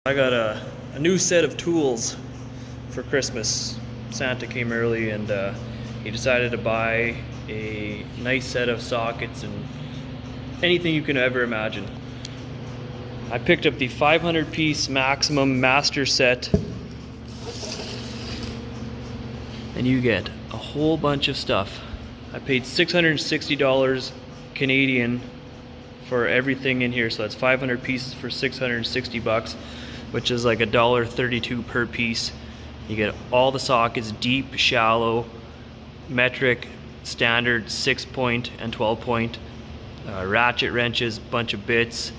I got a new set of tools for Christmas. Santa came early and he decided to buy a nice set of sockets and anything you can ever imagine. I picked up the 500 piece maximum master set, and you get a whole bunch of stuff. I paid $660 Canadian for everything in here, so that's 500 pieces for 660 bucks, which is like $1.32 per piece. You get all the sockets, deep, shallow, metric, standard, 6-point and 12-point, ratchet wrenches, bunch of bits.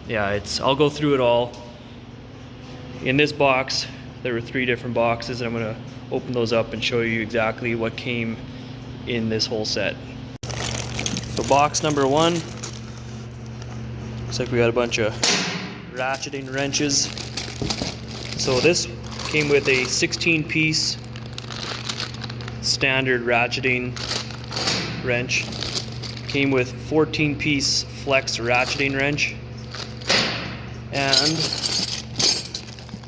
Yeah, I'll go through it all. In this box, there were 3 different boxes, and I'm gonna open those up and show you exactly what came in this whole set. So box number 1, looks like we got a bunch of ratcheting wrenches. So this came with a 16-piece standard ratcheting wrench. Came with 14-piece flex ratcheting wrench, and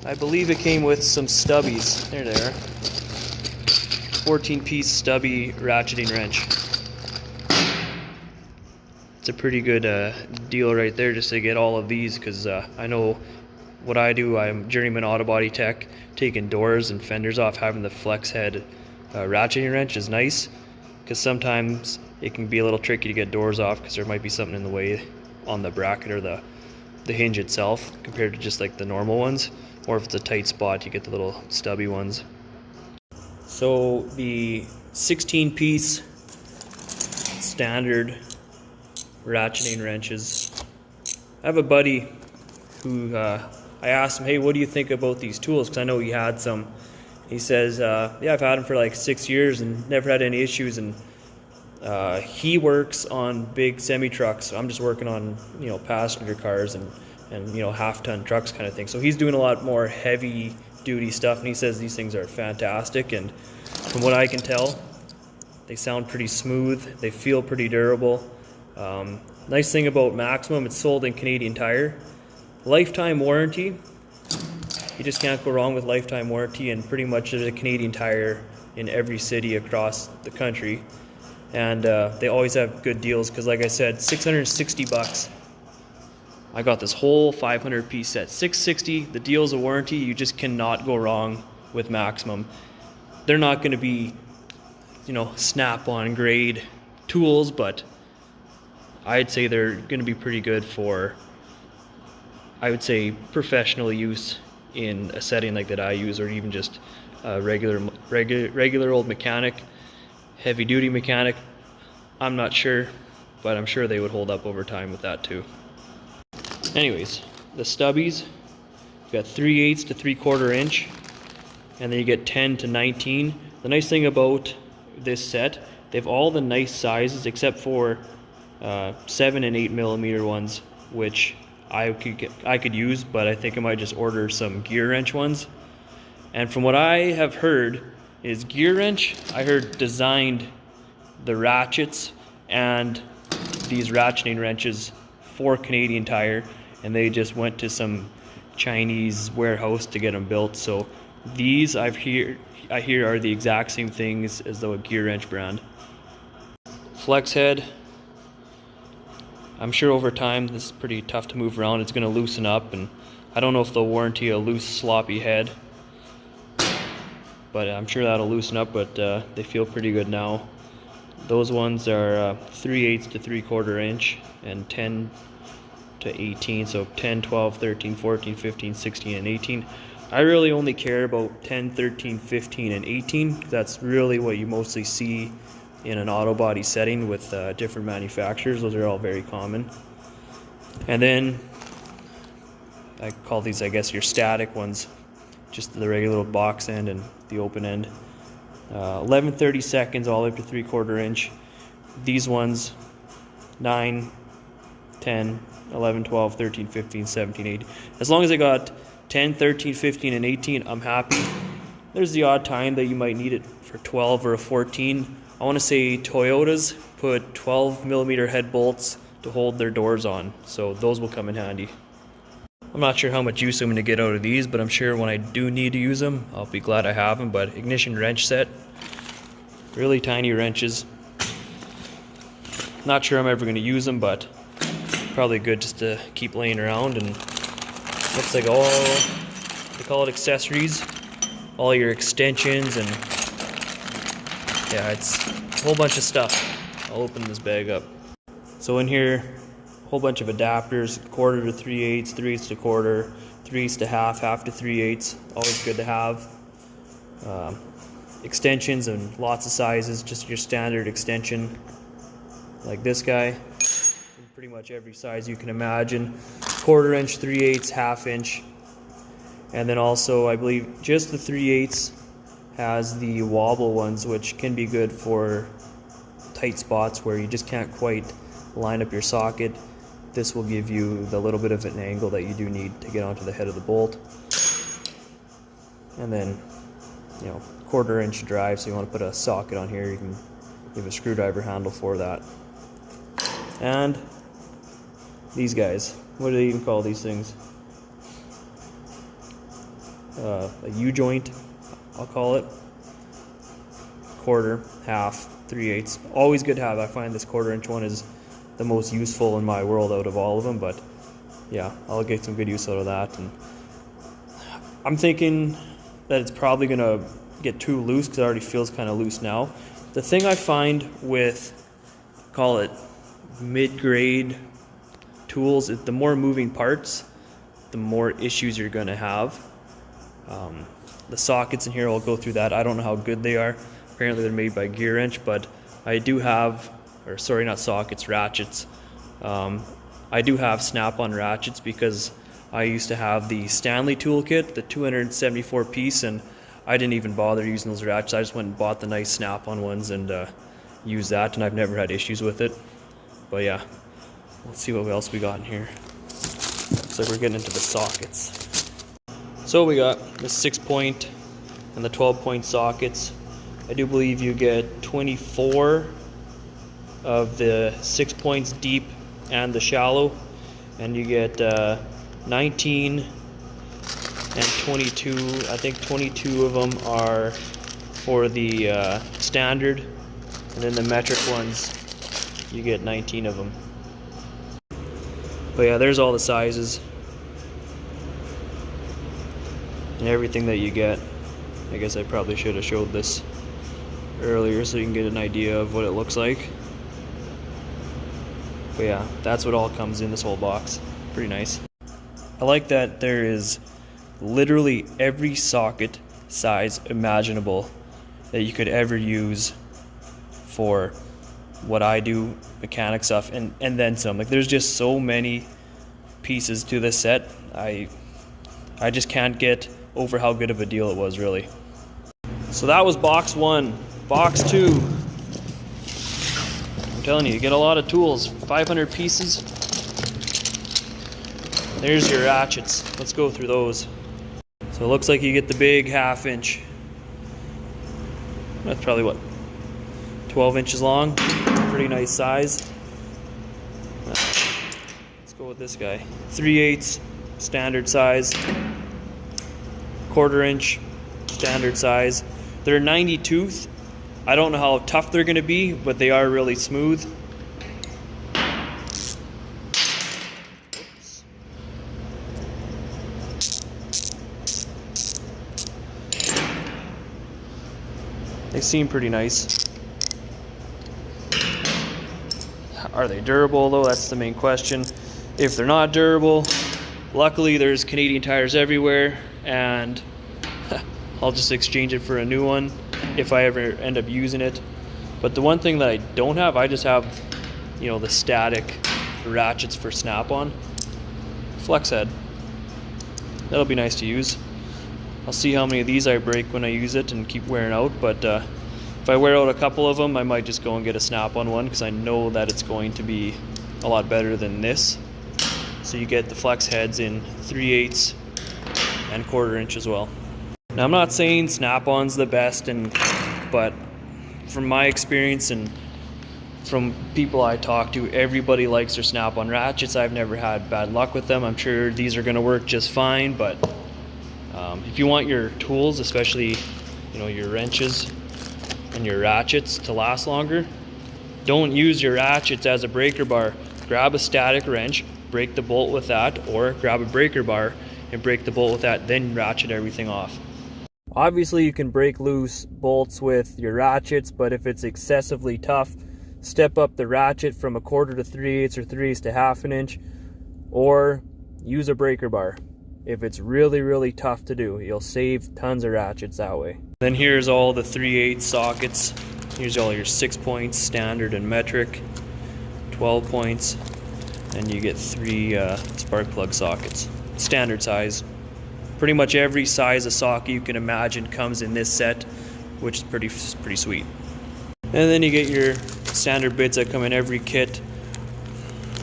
I believe it came with some stubbies. There they are. 14-piece stubby ratcheting wrench. It's a pretty good deal right there, just to get all of these, because I know what I do. I'm journeyman autobody tech, taking doors and fenders off. Having the flex head ratcheting wrench is nice, because sometimes it can be a little tricky to get doors off because there might be something in the way on the bracket or the hinge itself, compared to just like the normal ones. Or if it's a tight spot, you get the little stubby ones. So the 16-piece standard ratcheting wrenches. I have a buddy who I asked him, hey, what do you think about these tools? Because I know he had some. He says, yeah, I've had them for like 6 years and never had any issues. And he works on big semi trucks. So I'm just working on, passenger cars and half-ton trucks kind of thing. So he's doing a lot more heavy duty stuff, and he says these things are fantastic. And from what I can tell, they sound pretty smooth. They feel pretty durable. Nice thing about Maximum, it's sold in Canadian Tire. Lifetime warranty. You just can't go wrong with lifetime warranty, and pretty much there's a Canadian Tire in every city across the country. And they always have good deals, because like I said, 660 bucks. I got this whole 500 piece set. 660, the deal's a warranty. You just cannot go wrong with Maximum. They're not going to be, snap-on grade tools, but I'd say they're going to be pretty good for, I would say, professional use in a setting like that I use, or even just a regular old mechanic, heavy duty mechanic. I'm not sure, but I'm sure they would hold up over time with that too. Anyways, the stubbies, you got 3/8 to 3/4 inch, and then you get 10 to 19. The nice thing about this set, they have all the nice sizes except for 7 and 8 millimeter ones, which I could use, but I think I might just order some gear wrench ones. And from what I have heard, is gear wrench, I heard, designed the ratchets and these ratcheting wrenches for Canadian Tire, and they just went to some Chinese warehouse to get them built. So these I hear are the exact same things as the gear wrench brand. Flex head. I'm sure over time this is pretty tough to move around. It's going to loosen up, and I don't know if they'll warranty a loose, sloppy head, but I'm sure that'll loosen up. But they feel pretty good now. Those ones are 3/8 to 3/4 inch and 10 to 18, so 10, 12, 13, 14, 15, 16, and 18. I really only care about 10, 13, 15, and 18. That's really what you mostly see in an auto body setting with different manufacturers. Those are all very common. And then I call these, I guess, your static ones, just the regular little box end and the open end. 11 32 all the way up to 3/4 inch. These ones 9, 10, 11, 12, 13, 15, 17, 18. As long as I got 10, 13, 15, and 18, I'm happy. There's the odd time that you might need it for 12 or a 14. I want to say Toyotas put 12 millimeter head bolts to hold their doors on, so those will come in handy. I'm not sure how much use I'm going to get out of these, but I'm sure when I do need to use them, I'll be glad I have them. But ignition wrench set, really tiny wrenches. Not sure I'm ever going to use them, but probably good just to keep laying around. And looks like all, they call it accessories, all your extensions, and yeah, it's a whole bunch of stuff. I'll open this bag up. So in here, a whole bunch of adapters, 1/4 to 3/8, 3/8 to 1/4, 3/8 to half, half to 3/8. Always good to have. Extensions and lots of sizes, just your standard extension like this guy. Pretty much every size you can imagine. 1/4 inch, 3/8, 1/2 inch. And then also, I believe just the 3/8 has the wobble ones, which can be good for tight spots where you just can't quite line up your socket. This will give you the little bit of an angle that you do need to get onto the head of the bolt. And then, 1/4 inch drive, so you want to put a socket on here, you can give a screwdriver handle for that. And these guys, what do they even call these things? A U-joint, I'll call it. 1/4, 1/2, 3/8. Always good to have. I find this 1/4 inch one is the most useful in my world out of all of them, but yeah, I'll get some good use out of that. And I'm thinking that it's probably gonna get too loose because it already feels kind of loose now. The thing I find with, call it mid-grade tools, is the more moving parts, the more issues you're gonna have. The sockets in here, I'll go through that. I don't know how good they are. Apparently they're made by Gear Wrench, but I do have, or sorry, not sockets, ratchets. I do have snap-on ratchets because I used to have the Stanley toolkit, the 274 piece, and I didn't even bother using those ratchets. I just went and bought the nice snap-on ones and used that, and I've never had issues with it. But yeah, let's see what else we got in here. Looks like we're getting into the sockets. So we got the 6-point and the 12-point sockets. I do believe you get 24 of the 6 points deep and the shallow, and you get 19 and 22. I think 22 of them are for the standard, and then the metric ones, you get 19 of them. But yeah, there's all the sizes and everything that you get. I guess I probably should have showed this earlier so you can get an idea of what it looks like. But yeah, that's what all comes in this whole box. Pretty nice. I like that there is literally every socket size imaginable that you could ever use for what I do, mechanic stuff, and then some. Like, there's just so many pieces to this set. I just can't get over how good of a deal it was, really. So that was box 1. Box 2, I'm telling you, you get a lot of tools. 500 pieces. There's your ratchets. Let's go through those. So it looks like you get the big 1/2 inch. That's probably what, 12 inches long. Pretty nice size. Let's go with this guy. 3/8 standard size. 1/4 inch standard size. They're 90 tooth. I don't know how tough they're going to be, but they are really smooth. Oops. They seem pretty nice. Are they durable though? That's the main question. If they're not durable, luckily there's Canadian tires everywhere, and I'll just exchange it for a new one if I ever end up using it. But the one thing that I don't have, I just have, the static ratchets for snap-on. Flex head. That'll be nice to use. I'll see how many of these I break when I use it and keep wearing out, but if I wear out a couple of them, I might just go and get a snap-on one because I know that it's going to be a lot better than this. So you get the flex heads in 3/8 and 1/4 inch as well. Now, I'm not saying snap-on's the best, but from my experience and from people I talk to, everybody likes their snap-on ratchets. I've never had bad luck with them. I'm sure these are going to work just fine, but if you want your tools, especially your wrenches and your ratchets, to last longer, don't use your ratchets as a breaker bar. Grab a static wrench, break the bolt with that, or grab a breaker bar and break the bolt with that, then ratchet everything off. Obviously you can break loose bolts with your ratchets, but if it's excessively tough, step up the ratchet from 1/4 to 3/8 or 3/8 to 1/2 inch, or use a breaker bar. If it's really tough to do, you'll save tons of ratchets that way. Then here's all the 3/8 sockets. Here's all your 6 points, standard and metric, 12 points, and you get 3 spark plug sockets. Standard size. Pretty much every size of socket you can imagine comes in this set, which is pretty sweet. And then you get your standard bits that come in every kit.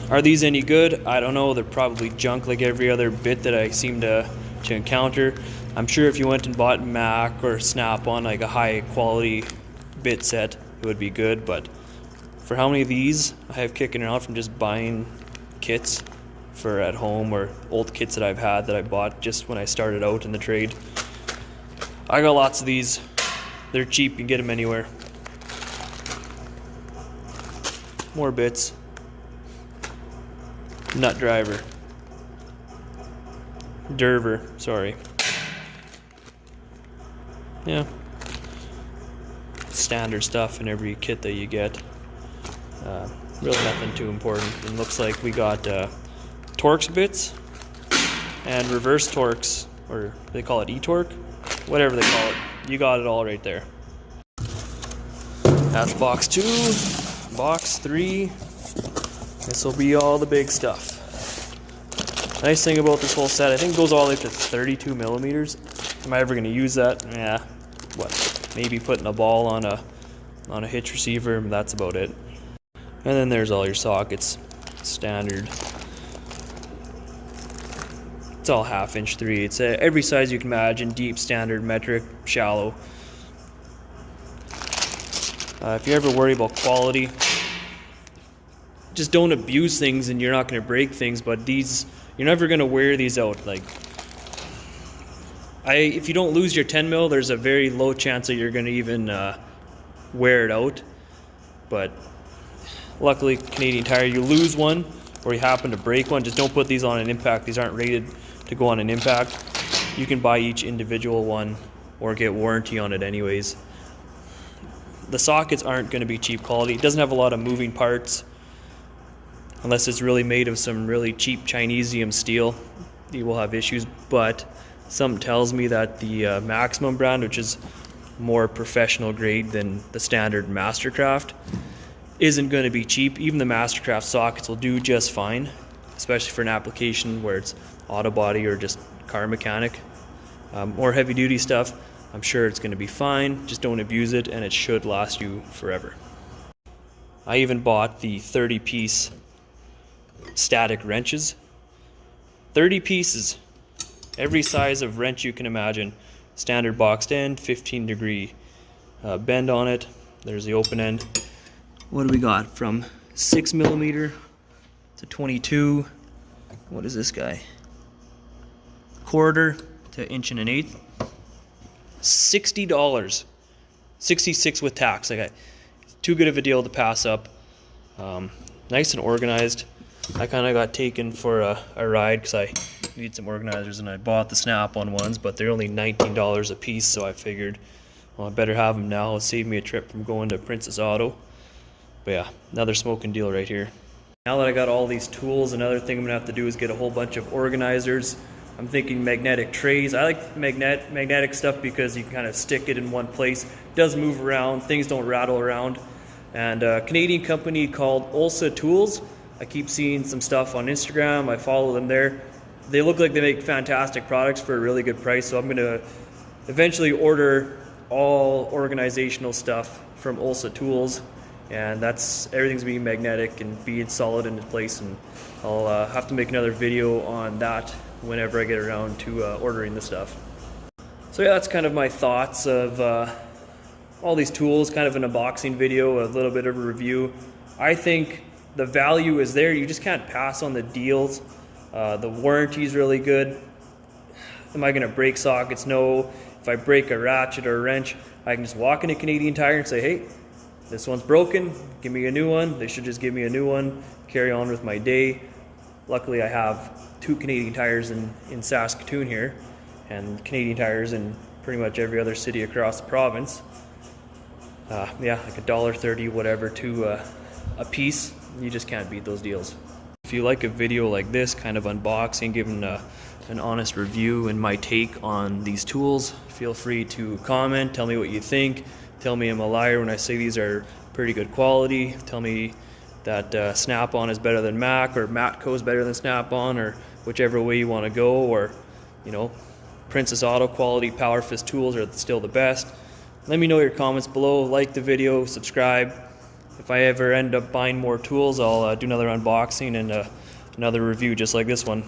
Are these any good? I don't know. They're probably junk like every other bit that I seem to encounter. I'm sure if you went and bought Mac or Snap-on, like a high quality bit set, it would be good, but for how many of these I have kicking around from just buying kits for at home, or old kits that I've had that I bought just when I started out in the trade, I got lots of these. They're cheap, you can get them anywhere. More bits. Nut driver. Derver, sorry. Yeah. Standard stuff in every kit that you get. Really nothing too important. It looks like we got Torx bits and reverse Torx, or they call it e-torque, whatever they call it. You got it all right there. That's box 2. Box 3. This will be all the big stuff. Nice thing about this whole set, I think it goes all the way to 32 millimeters. Am I ever going to use that? Yeah. What? Maybe putting a ball on a hitch receiver. That's about it. And then there's all your sockets. Standard. It's all 1/2 inch, 3/8. Every size you can imagine. Deep, standard, metric, shallow. If you ever worry about quality, just don't abuse things and you're not going to break things, but these, you're never going to wear these out. Like, if you don't lose your 10 mil, there's a very low chance that you're going to even wear it out. But luckily, Canadian Tire, you lose one or you happen to break one, just don't put these on an impact. These aren't rated to go on an impact. You can buy each individual one or get warranty on it anyways. The sockets aren't going to be cheap quality. It doesn't have a lot of moving parts unless it's really made of some really cheap Chinesium steel. You will have issues, but something tells me that the Maximum brand, which is more professional grade than the standard Mastercraft, isn't going to be cheap. Even the Mastercraft sockets will do just fine, especially for an application where it's autobody or just car mechanic. More heavy duty stuff, I'm sure it's going to be fine. Just don't abuse it and it should last you forever. I even bought the 30-piece static wrenches. 30 pieces. Every size of wrench you can imagine. Standard boxed end, 15-degree bend on it. There's the open end. What do we got? From 6 millimeter to 22. What is this guy? 1/4 to 1 1/8. $60. 66 with tax. Like, too good of a deal to pass up. Nice and organized. I kind of got taken for a ride because I need some organizers, and I bought the Snap-on ones, but they're only $19 a piece, so I figured, well, I better have them now. It'll save me a trip from going to Princess Auto. But yeah, another smoking deal right here. Now that I got all these tools, another thing I'm gonna have to do is get a whole bunch of organizers. I'm thinking magnetic trays. I like magnetic stuff because you can kind of stick it in one place. It does move around, things don't rattle around. And a Canadian company called Ulsa Tools. I keep seeing some stuff on Instagram. I follow them there. They look like they make fantastic products for a really good price, so I'm gonna eventually order all organizational stuff from Ulsa Tools, and everything's being magnetic and being solid in place, and I'll have to make another video on that whenever I get around to ordering the stuff. So yeah, that's kind of my thoughts of all these tools, kind of an unboxing video, a little bit of a review. I think the value is there. You just can't pass on the deals. The warranty is really good. Am I going to break sockets? No. If I break a ratchet or a wrench, I can just walk into Canadian Tire and say, hey, this one's broken, give me a new one. They should just give me a new one, carry on with my day. Luckily I have 2 Canadian Tires in Saskatoon here, and Canadian Tires in pretty much every other city across the province. Yeah, like $1.30, whatever, a piece. You just can't beat those deals. If you like a video like this, kind of unboxing, giving an honest review and my take on these tools, feel free to comment, tell me what you think, tell me I'm a liar when I say these are pretty good quality, tell me that Snap-on is better than Mac, or Matco is better than Snap-on, or whichever way you want to go, or you know, Princess Auto quality Power Fist tools are still the best. Let me know your comments below, like the video, subscribe. If I ever end up buying more tools, I'll do another unboxing and another review just like this one.